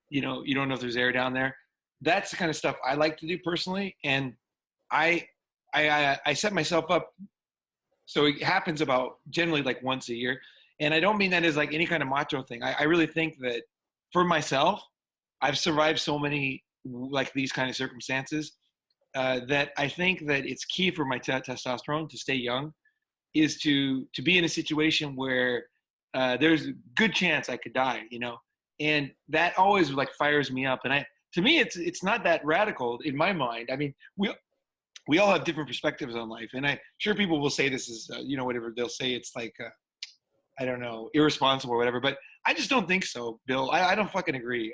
you know, you don't know if there's air down there. That's the kind of stuff I like to do personally, and I set myself up so it happens about generally like once a year. And I don't mean that as like any kind of macho thing. I really think that for myself, I've survived so many like these kind of circumstances that I think that it's key for my testosterone to stay young is to be in a situation where there's a good chance I could die, you know, and that always like fires me up. And to me, it's not that radical in my mind. I mean, we all have different perspectives on life, and I sure people will say this is you know, whatever they'll say, it's like I don't know, irresponsible or whatever, but I just don't think so, Bill. I don't fucking agree.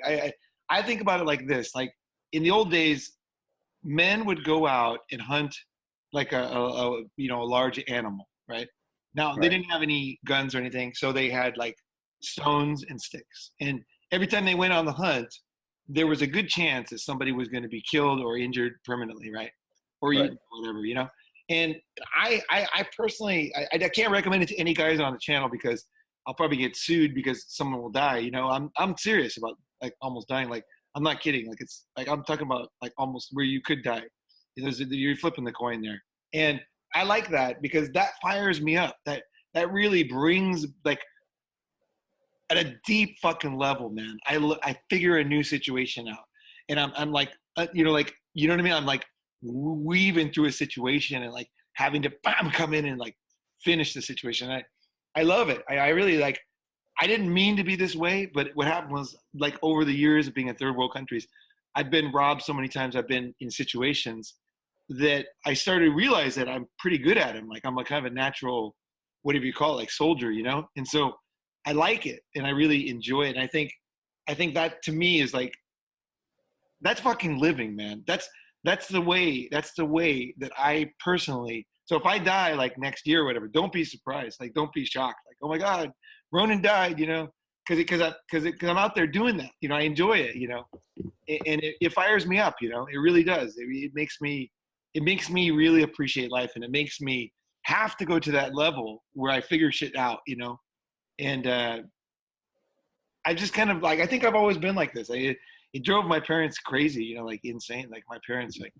I think about it like this: like in the old days, men would go out and hunt like a you know, a large animal, right? Now they Right. didn't have any guns or anything, so they had like stones and sticks. And every time they went on the hunt, there was a good chance that somebody was going to be killed or injured permanently, right? Or Right. eaten, whatever, you know. And I personally, I can't recommend it to any guys on the channel because I'll probably get sued because someone will die. You know, I'm serious about like almost dying. Like I'm not kidding. Like it's like I'm talking about like almost where you could die. You're flipping the coin there, and I like that because that fires me up. That really brings like at a deep fucking level, man. I figure a new situation out, and I'm like you know, like you know what I mean. I'm like weaving through a situation and like having to bam come in and like finish the situation. I love it. I really like. I didn't mean to be this way, but what happened was like over the years of being in third world countries, I've been robbed so many times. I've been in situations that I started to realize that I'm pretty good at them. Like I'm a kind of a natural, whatever you call it, like soldier, you know? And so I like it and I really enjoy it. And I think that to me is like, that's fucking living, man. That's the way that I personally, so if I die like next year or whatever, don't be surprised. Like, don't be shocked. Like, oh my God, Ronin died, you know? Cause I'm out there doing that, you know, I enjoy it, you know, and it fires me up, you know, it really does. It makes me really appreciate life, and it makes me have to go to that level where I figure shit out, you know. And I just kind of like I think I've always been like this. It drove my parents crazy, you know, like insane. Like my parents, like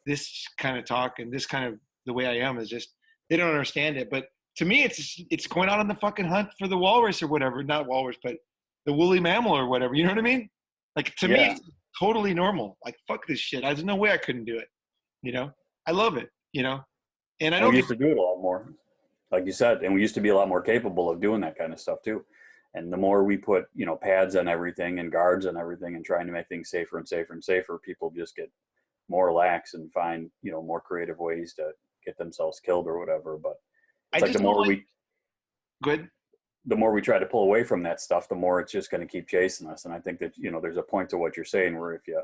this kind of talk and this kind of the way I am is just they don't understand it. But to me, it's going out on the fucking hunt for the walrus or whatever, not walrus, but the woolly mammal or whatever. You know what I mean? Like to me, Yeah. it's totally normal. Like fuck this shit. There's no way I couldn't do it. You know, I love it. You know, and I And we don't get used to do it a lot more, like you said, and we used to be a lot more capable of doing that kind of stuff too. And the more we put, you know, pads on everything and guards on everything and trying to make things safer and safer and safer, people just get more lax and find, you know, more creative ways to get themselves killed or whatever. But I it's like just don't like good. the more we try to pull away from that stuff, the more it's just going to keep chasing us. And I think that, you know, there's a point to what you're saying where if you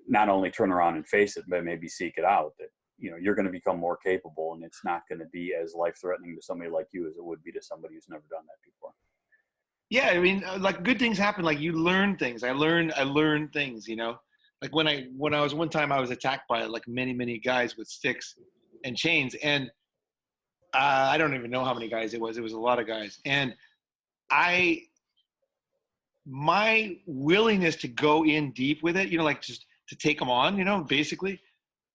not only turn around and face it, but maybe seek it out, that, you know, you're going to become more capable and it's not going to be as life threatening to somebody like you as it would be to somebody who's never done that before. Yeah, I mean, like good things happen. Like you learn things. I learned things. You know, like when I was one time I was attacked by like many guys with sticks and chains, and I don't even know how many guys it was. It was a lot of guys, and I my willingness to go in deep with it, you know, like just to take them on, you know, basically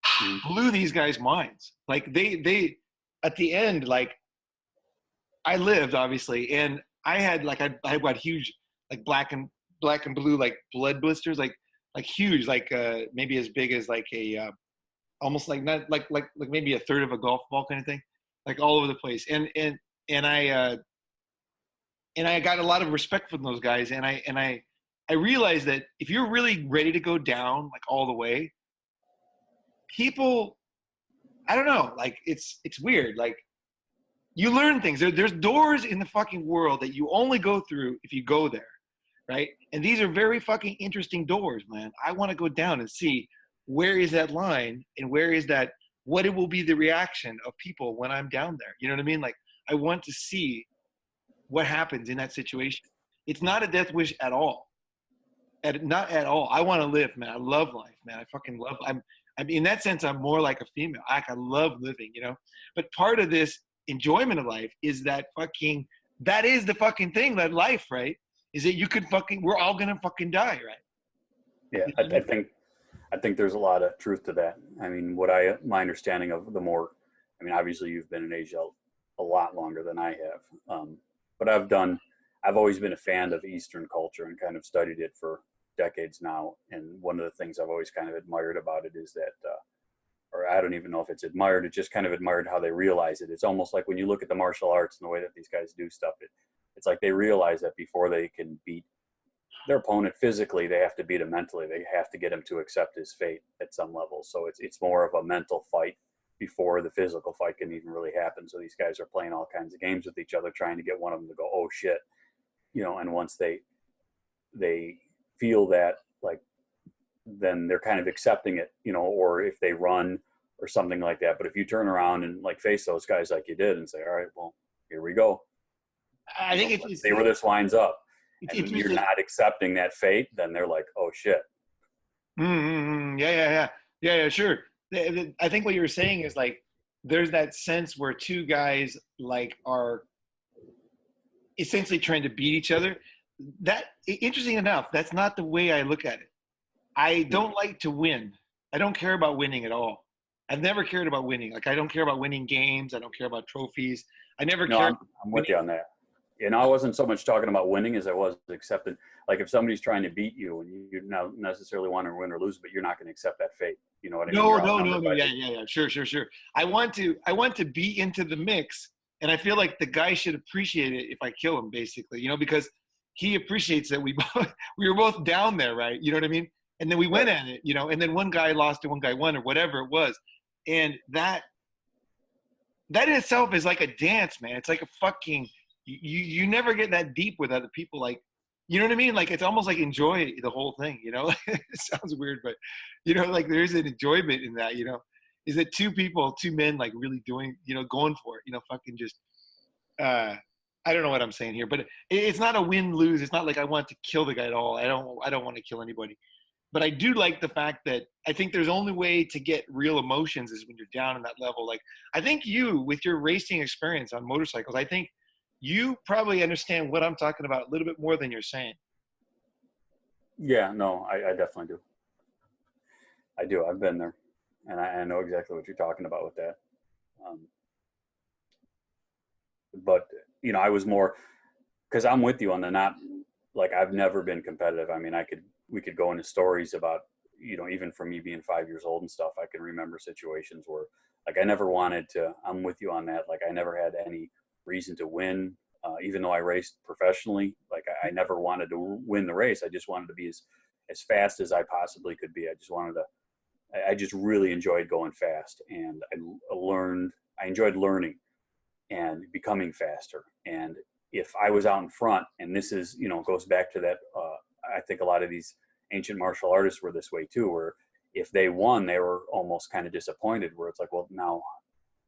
Mhm. blew these guys' minds. Like they at the end, like I lived obviously, and I had like I got huge like black and blue like blood blisters, like huge, like maybe as big as like a almost like not like maybe a third of a golf ball kind of thing, like all over the place. And I got a lot of respect from those guys, and I realized that if you're really ready to go down like all the way, people I don't know, like it's weird, like you learn things. There's doors in the fucking world that you only go through if you go there, right? And these are very fucking interesting doors, man. I want to go down and see where is that line and where is that, what it will be the reaction of people when I'm down there. You know what I mean? Like, I want to see what happens in that situation. It's not a death wish at all. Not at all. I want to live, man. I love life, man. I fucking love. I'm in that sense. I'm more like a female. I love living, you know. But part of this enjoyment of life is that fucking. That is the fucking thing. That life, right? Is that you could fucking. We're all gonna fucking die, right? Yeah. You know what I mean? I think there's a lot of truth to that. I mean, my understanding of the more, I mean, obviously you've been in Asia a lot longer than I have. but I've always been a fan of Eastern culture and kind of studied it for decades now. And one of the things I've always kind of admired about it is that, or I don't even know if it's admired, it just kind of admired how they realize it. It's almost like when you look at the martial arts and the way that these guys do stuff, it's like they realize that before they can beat their opponent physically, they have to beat him mentally. They have to get him to accept his fate at some level. So it's more of a mental fight before the physical fight can even really happen. So these guys are playing all kinds of games with each other, trying to get one of them to go, oh shit, and once they feel that, like, then they're kind of accepting it, or if they run or something like that. But if you turn around and like face those guys like you did and say, all right, well, here we go. I think let's see where this winds up. And you're like, not accepting that fate, then they're like, oh shit. Yeah, sure. I think what you're saying is like, there's that sense where two guys like are essentially trying to beat each other. That, interesting enough, that's not the way I look at it. I don't like to win. I don't care about winning at all. I've never cared about winning. Like, I don't care about winning games. I don't care about trophies. I never cared. I'm with you on that. I wasn't so much talking about winning as I was accepting. Like, if somebody's trying to beat you and you not necessarily want to win or lose, but you're not going to accept that fate. You know what I mean? No. Yeah. Sure. I want to be into the mix, and I feel like the guy should appreciate it if I kill him, basically, because he appreciates that we were both down there, right? You know what I mean? And then we went at it, and then one guy lost and one guy won, or whatever it was. And that in itself is like a dance, man. It's like a fucking, you never get that deep with other people. Like, you know what I mean? Like, it's almost like enjoy the whole thing, It sounds weird, but, like there's an enjoyment in that, Is it two men, like really doing, going for it, fucking just, I don't know what I'm saying here, but it's not a win-lose. It's not like I want to kill the guy at all. I don't want to kill anybody. But I do like the fact that I think there's only way to get real emotions is when you're down in that level. Like, I think you, with your racing experience on motorcycles, I think you probably understand what I'm talking about a little bit more than you're saying. Yeah, no, I definitely do. I do. I've been there, and I know exactly what you're talking about with that. But, I was more, because I'm with you on the not, like, I've never been competitive. I mean, we could go into stories about, even for me being 5 years old and stuff, I can remember situations where, like, I never wanted to, I'm with you on that. Like, I never had any reason to win, even though I raced professionally. Like, I never wanted to win the race. I just wanted to be as fast as I possibly could be. I just really enjoyed going fast, and I enjoyed learning and becoming faster. And if I was out in front, and this is, goes back to that, I think a lot of these ancient martial artists were this way too, where if they won, they were almost kind of disappointed, where it's like, well, now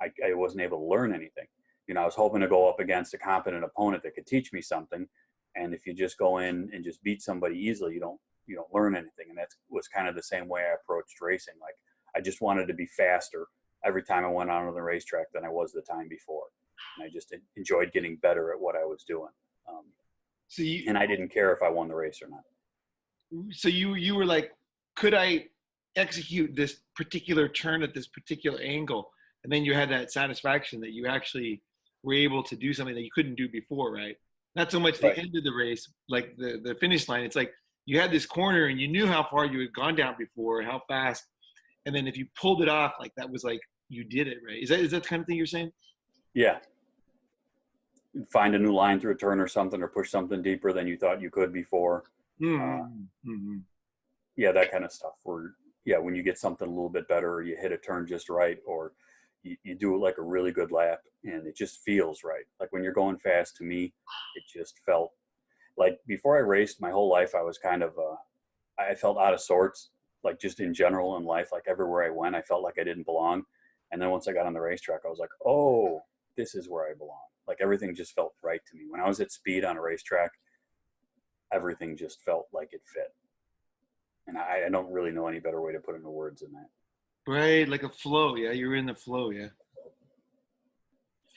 I wasn't able to learn anything. I was hoping to go up against a competent opponent that could teach me something. And if you just go in and just beat somebody easily, you don't learn anything. And that was kind of the same way I approached racing. Like, I just wanted to be faster every time I went out on the racetrack than I was the time before. And I just enjoyed getting better at what I was doing. And I didn't care if I won the race or not. So you were like, could I execute this particular turn at this particular angle? And then you had that satisfaction that you actually were able to do something that you couldn't do before, right? Not so much the end of the race, like the finish line. It's like you had this corner and you knew how far you had gone down before, how fast. And then if you pulled it off, like, that was like, you did it, right? Is that the kind of thing you're saying? Yeah. Find a new line through a turn or something, or push something deeper than you thought you could before. Yeah, that kind of stuff. Or when you get something a little bit better, or you hit a turn just right, or you do like a really good lap, and it just feels right. Like, when you're going fast, to me, it just felt like, before I raced my whole life, I was kind of I felt out of sorts, like, just in general in life. Like, everywhere I went, I felt like I didn't belong. And then once I got on the racetrack, I was like, oh, this is where I belong. Like, everything just felt right to me. When I was at speed on a racetrack, everything just felt like it fit. And I don't really know any better way to put into words than that. Right, like a flow. Yeah, you're in the flow. Yeah.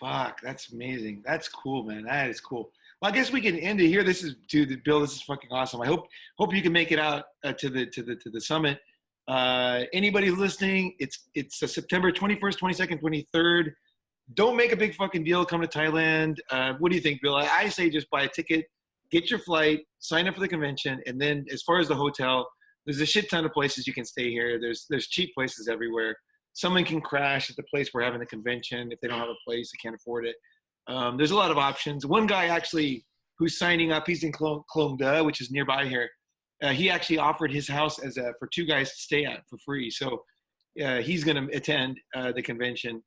Fuck, that's amazing. That's cool, man. That is cool. Well, I guess we can end it here. This is, dude, Bill, this is fucking awesome. I hope you can make it out to the summit. Anybody listening, it's September 21st, 22nd, 23rd. don't make a big fucking deal. Come to Thailand. What do you think, Bill? I say just buy a ticket, get your flight, sign up for the convention, and then as far as the hotel, there's a shit ton of places you can stay here. There's cheap places everywhere. Someone can crash at the place we're having the convention if they don't have a place, they can't afford it. There's a lot of options. One guy actually who's signing up, he's in Klong Da, which is nearby here. He actually offered his house as for 2 guys to stay at for free. So he's going to attend the convention,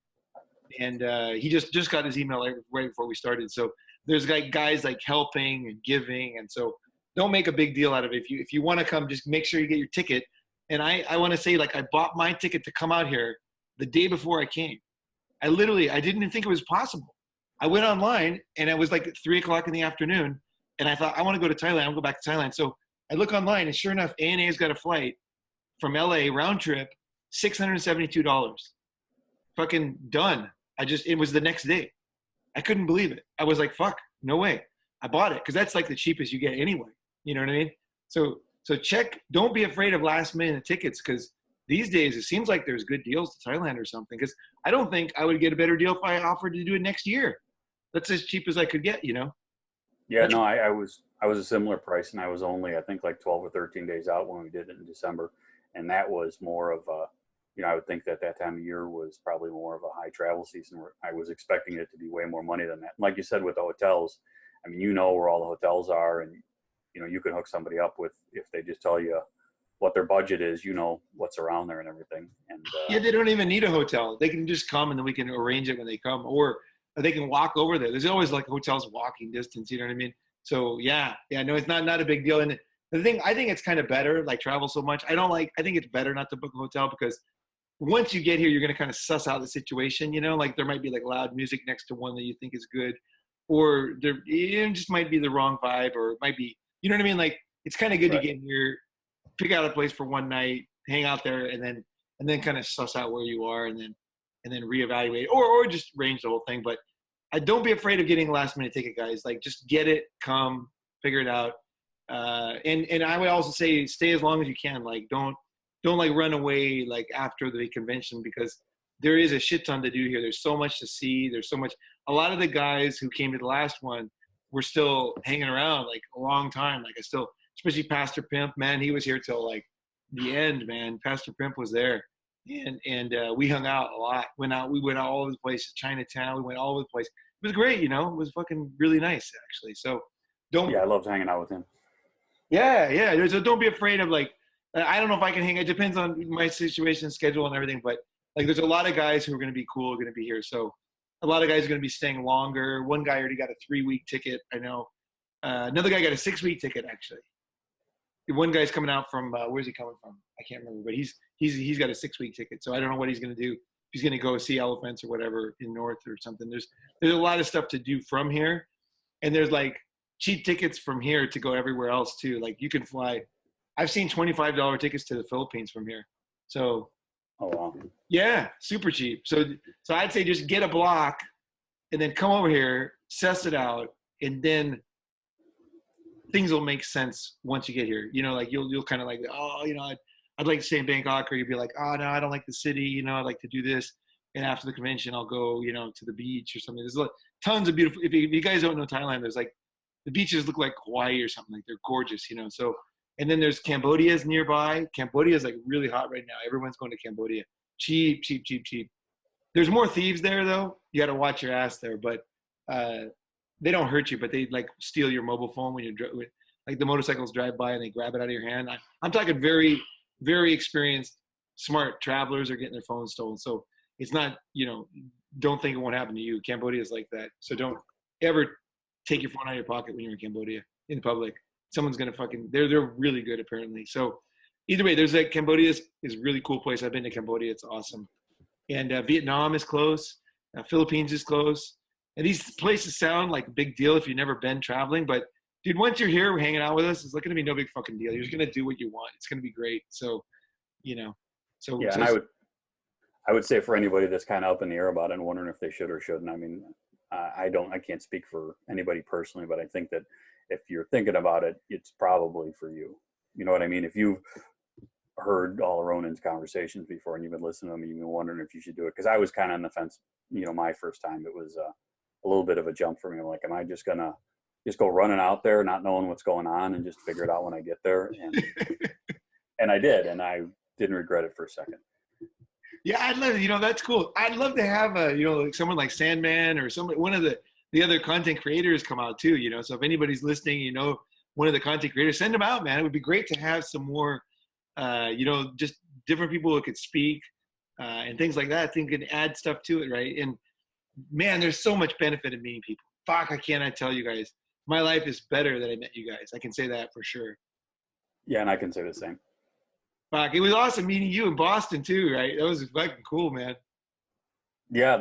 and he just got his email right before we started. So there's like guys like helping and giving, and so don't make a big deal out of it. If you want to come, just make sure you get your ticket. And I want to say, like, I bought my ticket to come out here the day before I came. I didn't even think it was possible. I went online, and it was like 3:00 in the afternoon, and I thought, I want to go to Thailand. I'll go back to Thailand. So I look online, and sure enough, ANA's got a flight from LA round trip, $672. Fucking done. It was the next day. I couldn't believe it. I was like, fuck, no way. I bought it because that's like the cheapest you get anyway. You know what I mean? So check. Don't be afraid of last minute tickets, because these days it seems like there's good deals to Thailand or something. Because I don't think I would get a better deal if I offered to do it next year. That's as cheap as I could get. You know? Yeah, no, I was a similar price, and I was only, I think, like 12 or 13 days out when we did it in December, and that was more of a, I would think that time of year was probably more of a high travel season, where I was expecting it to be way more money than that. Like you said, with the hotels, I mean, where all the hotels are, and you can hook somebody up with, if they just tell you what their budget is, what's around there and everything. And yeah, they don't even need a hotel. They can just come, and then we can arrange it when they come, or they can walk over there. There's always like hotels walking distance. You know what I mean? So yeah, no, it's not a big deal. And the thing, I think it's kind of better, like, travel so much. I think it's better not to book a hotel, because once you get here, you're going to kind of suss out the situation. Like, there might be like loud music next to one that you think is good, or it just might be the wrong vibe, or it might be, you know what I mean? Like, it's kind of good to get here, pick out a place for one night, hang out there, and then kind of suss out where you are, and then reevaluate, or just arrange the whole thing. But don't be afraid of getting a last minute ticket, guys. Like, just get it, come, figure it out. And I would also say, stay as long as you can. Like, don't like run away like after the convention, because there is a shit ton to do here. There's so much to see. There's so much. A lot of the guys who came to the last one were still hanging around like a long time. Like, especially Pastor Pimp, man, he was here till like the end, man. Pastor Pimp was there, and we hung out a lot. We went out all over the place, to Chinatown. We went all over the place. It was great, It was fucking really nice, actually. So yeah, I loved hanging out with him. Yeah. So don't be afraid of, like, I don't know if I can hang. It depends on my situation, schedule, and everything. But like, there's a lot of guys who are going to be cool, going to be here. So a lot of guys are going to be staying longer. One guy already got a 3-week ticket, I know. Another guy got a 6-week ticket, actually. One guy's coming out from where's he coming from? I can't remember, but he's got a 6-week ticket. So I don't know what he's going to do. He's going to go see elephants or whatever in North or something. There's a lot of stuff to do from here, and there's like cheap tickets from here to go everywhere else too. Like, you can fly. I've seen $25 tickets to the Philippines from here. So, oh wow, yeah, super cheap. So I'd say just get a block, and then come over here, suss it out, and then things will make sense once you get here. Like, you'll kind of like, oh, I'd like to stay in Bangkok, or you'd be like, oh no, I don't like the city. I'd like to do this. And after the convention, I'll go, to the beach or something. There's tons of beautiful. If you guys don't know Thailand, there's like, the beaches look like Hawaii or something. Like, they're gorgeous, So, and then there's Cambodia's nearby. Cambodia's like really hot right now. Everyone's going to Cambodia. Cheap. There's more thieves there though. You got to watch your ass there, but they don't hurt you, but they like steal your mobile phone when you're like, the motorcycles drive by and they grab it out of your hand. I'm talking very, very experienced, smart travelers are getting their phones stolen. So it's not, don't think it won't happen to you. Cambodia is like that. So don't ever take your phone out of your pocket when you're in Cambodia in public. Someone's going to they're really good apparently. So either way, there's Cambodia is a really cool place. I've been to Cambodia. It's awesome. And Vietnam is close. Philippines is close. And these places sound like a big deal if you've never been traveling. But dude, once you're here hanging out with us, it's not going to be no big fucking deal. You're just going to do what you want. It's going to be great. So, So yeah, and I would say for anybody that's kind of up in the air about it and wondering if they should or shouldn't. I mean, I can't speak for anybody personally, but I think that if you're thinking about it, it's probably for you. You know what I mean? If heard all of Ronin's conversations before and you've been listening to them, you've been wondering if you should do it. Cause I was kind of on the fence, my first time. It was a little bit of a jump for me. I'm like, am I just going to just go running out there, not knowing what's going on and just figure it out when I get there? And I did, and I didn't regret it for a second. Yeah, I'd love, that's cool. I'd love to have like someone like Sandman or somebody, one of the other content creators come out too, So if anybody's listening, one of the content creators, send them out, man. It would be great to have some more, just different people who could speak and things like that. I think could add stuff to it, right? And man, there's so much benefit in meeting people. Fuck, I cannot tell you guys. My life is better that I met you guys. I can say that for sure. Yeah, and I can say the same. Fuck, it was awesome meeting you in Boston too, right? That was fucking cool, man. Yeah,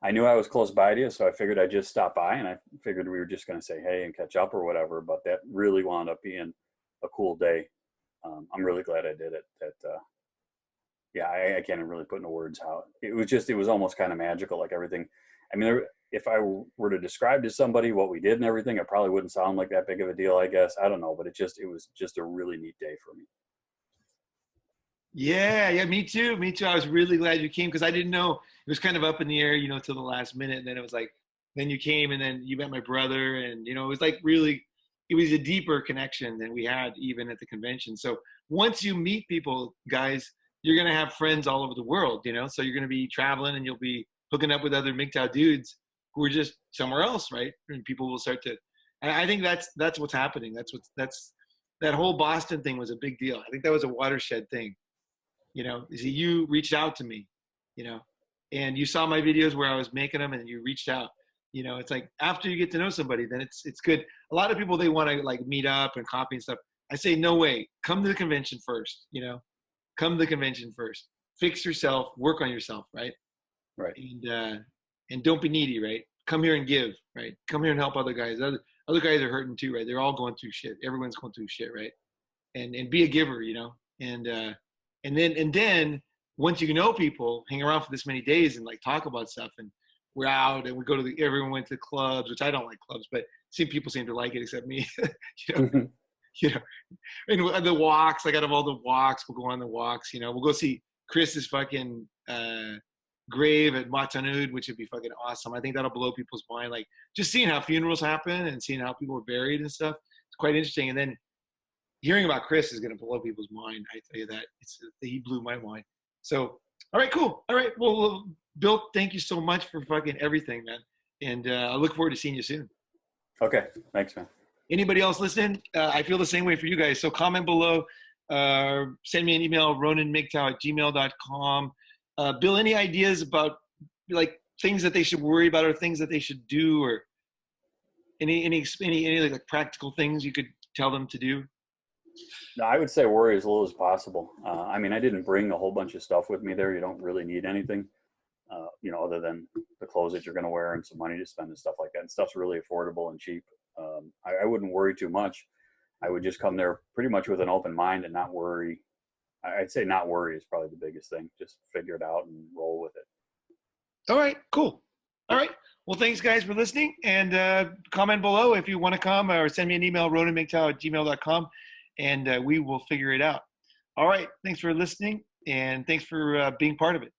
I knew I was close by to you, so I figured I'd just stop by, and I figured we were just going to say hey and catch up or whatever, but that really wound up being a cool day. I'm really glad I did it. I can't even really put into words how it was almost kind of magical, like everything. I mean, if I were to describe to somebody what we did and everything, it probably wouldn't sound like that big of a deal, I guess. I don't know, but it was just a really neat day for me. Yeah, me too. I was really glad you came because I didn't know, it was kind of up in the air, till the last minute. And then it was like, then you came and then you met my brother and, it was like really, it was a deeper connection than we had even at the convention. So once you meet people, guys, you're going to have friends all over the world, so you're going to be traveling and you'll be hooking up with other MGTOW dudes who are just somewhere else, right? And people will start to, I think that's what's happening. That whole Boston thing was a big deal. I think that was a watershed thing. You reached out to me, and you saw my videos where I was making them and you reached out. It's like after you get to know somebody, then it's good. A lot of people, they want to like meet up and coffee and stuff. I say, no way. Come to the convention first, come to the convention first. Fix yourself, work on yourself, right? Right. And don't be needy, right? Come here and give, right? Come here and help other guys. Other guys are hurting too, right? They're all going through shit. Everyone's going through shit, right? And be a giver, and then once you know people, hang around for this many days and like talk about stuff, and we're out and we go to everyone went to clubs, which I don't like clubs, but people seem to like it except me. And the walks, like out of all the walks, we'll go on the walks, we'll go see Chris's fucking grave at Matanud, which would be fucking awesome. I think that'll blow people's mind. Like just seeing how funerals happen and seeing how people are buried and stuff. It's quite interesting. And then hearing about Chris is going to blow people's mind. I tell you that. He blew my mind. So, all right, cool. All right. Well, Bill, thank you so much for fucking everything, man. And I look forward to seeing you soon. Okay. Thanks, man. Anybody else listening? I feel the same way for you guys. So comment below. Send me an email, roninmigtow@gmail.com. Bill, any ideas about like things that they should worry about or things that they should do, or any like practical things you could tell them to do? No, I would say worry as little as possible. I mean, I didn't bring a whole bunch of stuff with me there. You don't really need anything, other than the clothes that you're going to wear and some money to spend and stuff like that. And stuff's really affordable and cheap. I wouldn't worry too much. I would just come there pretty much with an open mind and not worry. I'd say not worry is probably the biggest thing. Just figure it out and roll with it. All right, cool. All right. Well, thanks guys for listening, and comment below if you want to come, or send me an email, roninmigtow@gmail.com, and we will figure it out. All right. Thanks for listening, and thanks for being part of it.